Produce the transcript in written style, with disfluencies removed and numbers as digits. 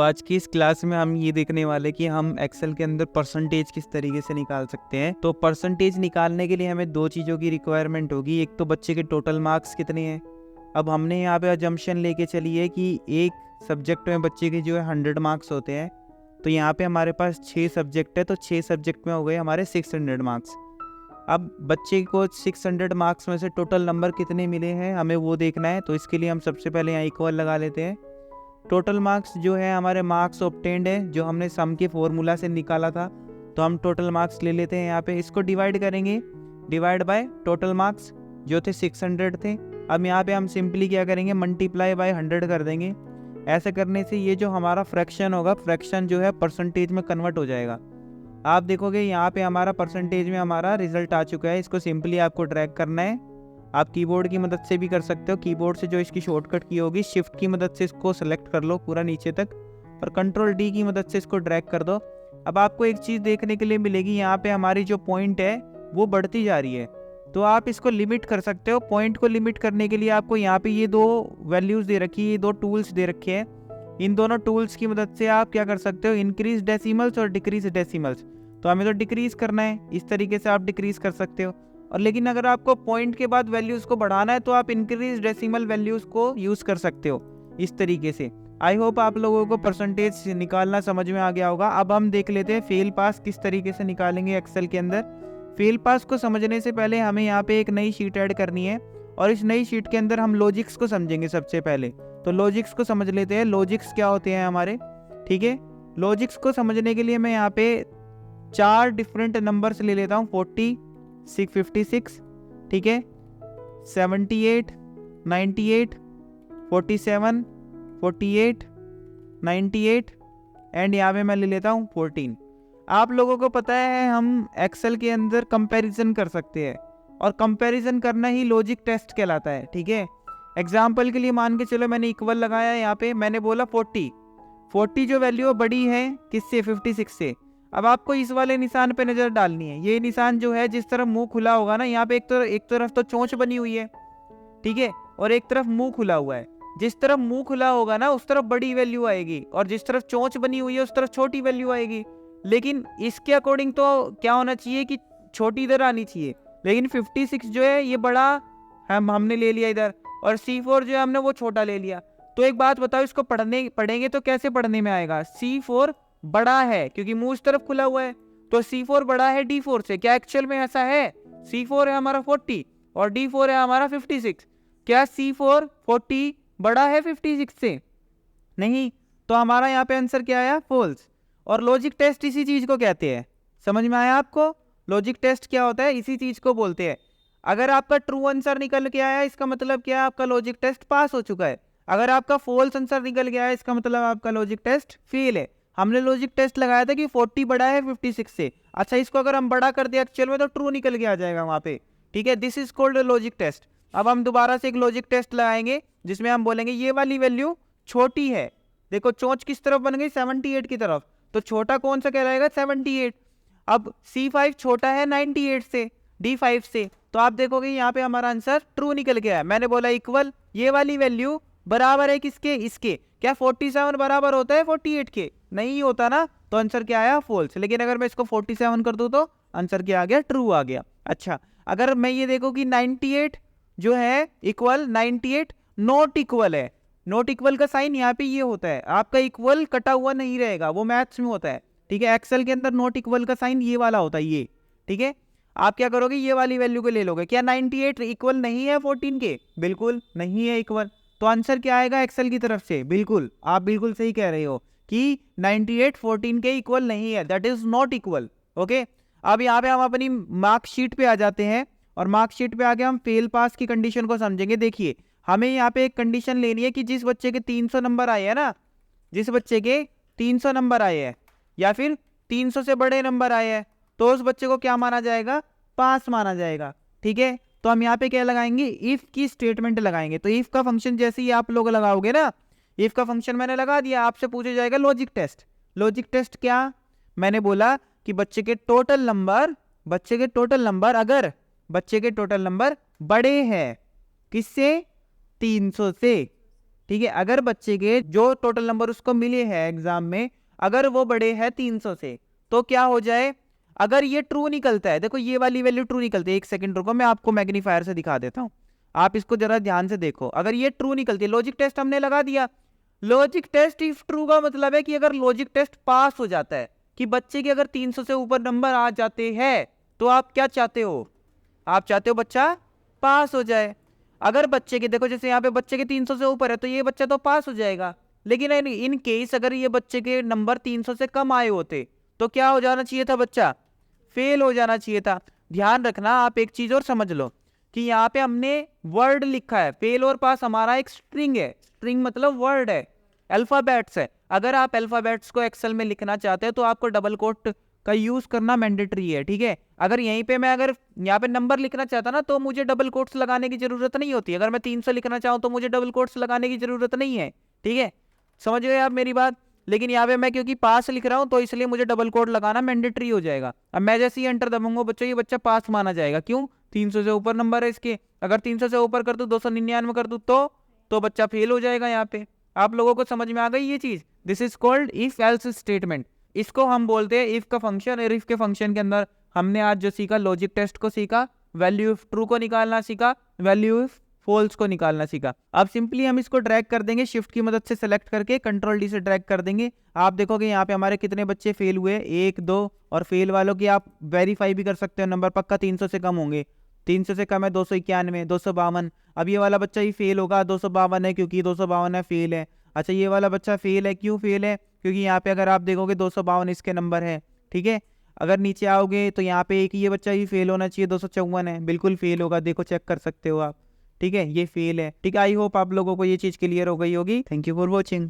आज की इस क्लास में हम ये देखने वाले कि हम एक्सेल के अंदर परसेंटेज किस तरीके से निकाल सकते हैं। तो परसेंटेज निकालने के लिए हमें दो चीज़ों की रिक्वायरमेंट होगी। एक तो बच्चे के टोटल मार्क्स कितने हैं। अब हमने यहाँ पे अजम्पशन लेके चलिए कि एक सब्जेक्ट में बच्चे के जो है 100 मार्क्स होते हैं। तो यहाँ पे हमारे पास 6 सब्जेक्ट है, तो 6 सब्जेक्ट में हो गए हमारे 600 मार्क्स। अब बच्चे को 600 मार्क्स में से टोटल नंबर कितने मिले हैं हमें वो देखना है। तो इसके लिए हम सबसे पहले यहाँ इक्वल लगा लेते हैं। टोटल मार्क्स जो है हमारे मार्क्स ऑब्टेन्ड है, जो हमने सम के फॉर्मूला से निकाला था। तो हम टोटल मार्क्स ले लेते हैं, यहाँ पे इसको डिवाइड करेंगे, डिवाइड बाय टोटल मार्क्स जो थे 600 थे। अब यहाँ पे हम सिंपली क्या करेंगे, मल्टीप्लाई बाय 100 कर देंगे। ऐसे करने से ये जो हमारा फ्रैक्शन होगा, फ्रैक्शन जो है परसेंटेज में कन्वर्ट हो जाएगा। आप देखोगे यहाँ पे हमारा परसेंटेज में हमारा रिजल्ट आ चुका है। इसको सिंपली आपको ड्रैग करना है। आप कीबोर्ड की मदद से भी कर सकते हो। कीबोर्ड से जो इसकी शॉर्टकट की होगी, शिफ्ट की मदद से इसको सेलेक्ट कर लो पूरा नीचे तक, और कंट्रोल डी की मदद से इसको ड्रैग कर दो। अब आपको एक चीज़ देखने के लिए मिलेगी, यहाँ पे हमारी जो पॉइंट है वो बढ़ती जा रही है। तो आप इसको लिमिट कर सकते हो। पॉइंट को लिमिट करने के लिए आपको यहाँ पे ये दो वैल्यूज़ दे रखी है, ये दो टूल्स दे रखे हैं। इन दोनों टूल्स की मदद से आप क्या कर सकते हो, इंक्रीज डेसिमल्स और डिक्रीज डेसिमल्स। तो हमें तो डिक्रीज करना है, इस तरीके से आप डिक्रीज कर सकते हो। और लेकिन अगर आपको पॉइंट के बाद वैल्यूज़ को बढ़ाना है तो आप इंक्रीज डेसिमल वैल्यूज़ को यूज़ कर सकते हो इस तरीके से। आई होप आप लोगों को परसेंटेज निकालना समझ में आ गया होगा। अब हम देख लेते हैं फेल पास किस तरीके से निकालेंगे एक्सेल के अंदर। फेल पास को समझने से पहले हमें यहाँ पे एक नई शीट ऐड करनी है, और इस नई शीट के अंदर हम लॉजिक्स को समझेंगे सबसे पहले। तो लॉजिक्स को समझ लेते हैं, लॉजिक्स क्या होते हैं हमारे। ठीक है, लॉजिक्स को समझने के लिए मैं यहाँ पे 4 डिफरेंट नंबर्स ले लेता हूँ। 40, 656, ठीक है, 78, 98, 47, 48, 98 एंड यहाँ पे मैं ले लेता हूँ 14। आप लोगों को पता है हम एक्सेल के अंदर कंपैरिजन कर सकते हैं, और कंपैरिजन करना ही लॉजिक टेस्ट कहलाता है। ठीक है, एग्जाम्पल के लिए मान के चलो मैंने इक्वल लगाया, यहाँ पे मैंने बोला 40 जो वैल्यू बड़ी है किससे, 56 से। अब आपको इस वाले निशान पे नजर डालनी है। ये निशान जो है, जिस तरफ मुंह खुला होगा ना, यहाँ पे एक तरफ तो चोंच बनी हुई है, ठीक है, और एक तरफ मुंह खुला हुआ है। जिस तरफ मुंह खुला होगा ना उस तरफ बड़ी वैल्यू आएगी, और जिस तरफ चोंच बनी हुई है उस तरफ छोटी वैल्यू आएगी। लेकिन इसके अकॉर्डिंग तो क्या होना चाहिए कि छोटी इधर आनी चाहिए, लेकिन 56 जो है ये बड़ा हमने ले लिया इधर, और C4 जो है हमने वो छोटा ले लिया। तो एक बात बताओ, इसको पढ़ेंगे तो कैसे पढ़ने में आएगा। C4 बड़ा है क्योंकि मुंह इस तरफ खुला हुआ है, तो C4 बड़ा है D4 से। क्या एक्चुअल में ऐसा है? C4 है हमारा 40 और D4 है हमारा 56। क्या C4 40 बड़ा है 56 से? नहीं। तो हमारा यहाँ पे आंसर क्या आया, फॉल्स। और लॉजिक टेस्ट इसी चीज को कहते हैं। समझ में आया आपको? लॉजिक टेस्ट क्या होता है, इसी चीज को बोलते हैं। अगर आपका ट्रू आंसर निकल के आया, इसका मतलब क्या है, आपका लॉजिक टेस्ट पास हो चुका है। अगर आपका फॉल्स आंसर निकल गया है, इसका मतलब आपका लॉजिक टेस्ट फेल है। हमने लॉजिक टेस्ट लगाया था कि 40 बड़ा है 56 से। अच्छा, इसको अगर हम बड़ा कर दिया एक्चुअल में तो ट्रू निकल के आ जाएगा वहां पे। ठीक है, this is called logic test. अब हम दोबारा से एक लॉजिक टेस्ट लगाएंगे, जिसमें हम बोलेंगे ये वाली वैल्यू छोटी है। देखो चोंच किस तरफ बन गई, 78 की तरफ, तो छोटा कौन सा कहलाएगा, 78। अब C5 छोटा है 98 से, D5 से। तो आप देखोगे यहाँ पे हमारा आंसर ट्रू निकल गया है। मैंने बोला इक्वल, ये वाली वैल्यू बराबर है किसके, इसके। क्या 47 बराबर होता है 48 के? नहीं होता ना, तो आंसर क्या आया, फॉल्स। लेकिन अगर मैं इसको 47 कर दूं तो आंसर क्या आ गया, ट्रू आ गया। अच्छा, अगर मैं ये देखो कि 98 जो है इक्वल 98 नॉट इक्वल है। नॉट इक्वल का साइन यहाँ पे ये होता है, आपका इक्वल कटा हुआ नहीं रहेगा, वो मैथ्स में होता है। ठीक है, एक्सेल के अंदर नॉट इक्वल का साइन ये वाला होता है, ये। ठीक है, आप क्या करोगे, ये वाली वैल्यू को ले लोगे। क्या 98 इक्वल नहीं है 14 के? बिल्कुल नहीं है इक्वल। तो आंसर क्या आएगा एक्सेल की तरफ से, बिल्कुल आप बिल्कुल सही कह रहे हो कि 98 14 के इक्वल नहीं है, that is not equal. Okay, अब यहाँ पे हम अपनी मार्कशीट पे आ जाते हैं, और मार्कशीट पे आके हम फेल पास की कंडीशन को समझेंगे। देखिए, हमें यहाँ पे एक कंडीशन लेनी है कि जिस बच्चे के 300 नंबर आए हैं ना, जिस बच्चे के 300 नंबर आए हैं या फिर 300 से बड़े नंबर आए हैं, तो उस बच्चे को क्या माना जाएगा, पास माना जाएगा। ठीक है, तो हम यहाँ पे क्या लगाएंगे, इफ की स्टेटमेंट लगाएंगे। तो इफ का फंक्शन जैसे ही आप लोग लगाओगे ना, इफ का फंक्शन मैंने लगा दिया, आपसे पूछा जाएगा लॉजिक टेस्ट। लॉजिक टेस्ट क्या, मैंने बोला कि बच्चे के टोटल नंबर अगर बच्चे के टोटल नंबर बड़े हैं किससे, 300 से। ठीक है। अगर बच्चे के जो टोटल नंबर उसको मिले हैं एग्जाम में, अगर वो बड़े हैं 300 से, तो क्या हो जाए, अगर ये ट्रू निकलता है, देखो ये वाली वैल्यू ट्रू निकलती है, एक सेकंड रुको मैं आपको मैग्नीफायर से दिखा देता हूं, आप इसको जरा ध्यान से देखो। अगर ये ट्रू निकलती है, लॉजिक टेस्ट हमने लगा दिया, लॉजिक टेस्ट इफ ट्रू का मतलब है कि अगर लॉजिक टेस्ट पास हो जाता है, कि बच्चे के अगर 300 से ऊपर नंबर आ जाते हैं, तो आप क्या चाहते हो, आप चाहते हो बच्चा पास हो जाए। अगर बच्चे के, देखो जैसे यहाँ पे बच्चे के 300 से ऊपर है, तो ये बच्चा तो पास हो जाएगा, लेकिन इन केस अगर ये बच्चे के नंबर 300 से कम आए होते, तो क्या हो जाना चाहिए था, बच्चा फेल हो जाना चाहिए था। ध्यान रखना, आप एक चीज और समझ लो कि यहाँ पे हमने वर्ड लिखा है, फेल और पास हमारा एक स्ट्रिंग है, स्ट्रिंग मतलब वर्ड है, अल्फाबेट्स है। अगर आप अल्फाबेट्स को एक्सेल में लिखना चाहते हैं तो आपको डबल कोट का यूज करना मैंडेटरी है, ठीक है। अगर यहीं पे मैं अगर यहाँ पे नंबर लिखना चाहता ना, तो मुझे डबल कोट्स लगाने की जरूरत नहीं होती। अगर मैं 300 लिखना चाहूँ तो मुझे डबल कोट्स लगाने की जरूरत नहीं है, ठीक है, समझ गए आप मेरी बात। लेकिन यहाँ पे मैं क्योंकि पास लिख रहा हूँ, तो इसलिए मुझे डबल कोट लगाना मैंडेटरी हो जाएगा। अब मैं जैसे ही एंटर दबाऊंगा बच्चों, ये बच्चा पास माना जाएगा, क्यों, 300 से ऊपर नंबर है इसके। अगर 300 से ऊपर कर दूं, 299 कर दूं, तो बच्चा फेल हो जाएगा। यहाँ पे आप लोगों को समझ में आ गई ये चीज, this is called if else statement. इसको हम बोलते हैं इफ का फंक्शन। और इफ के फंक्शन के अंदर हमने आज जो सीखा, लॉजिक टेस्ट को सीखा, वैल्यू इफ ट्रू को निकालना सीखा, वैल्यू इफ फॉल्स को निकालना सीखा। अब सिंपली हम इसको ड्रैग कर देंगे, शिफ्ट की मदद से सेलेक्ट करके कंट्रोल डी से ड्रैग कर देंगे। आप देखोगे यहाँ पे हमारे कितने बच्चे फेल हुए, 1 2, और फेल वालों की आप वेरीफाई भी कर सकते हो, नंबर पक्का 300 से कम होंगे। 300 से कम है 291, 252। अब ये वाला बच्चा ही फेल होगा, 252 है क्योंकि 252 है, फेल है। अच्छा ये वाला बच्चा फेल है, क्यों फेल है, क्योंकि यहाँ पे अगर आप देखोगे 252 इसके नंबर है, ठीक है। अगर नीचे आओगे तो यहाँ पे एक ये बच्चा ही फेल होना चाहिए, 254 है, बिल्कुल फेल होगा, देखो चेक कर सकते हो आप, ठीक है, ये फेल है, ठीक है। आई होप आप लोगों को ये चीज क्लियर हो गई होगी। Thank you for watching.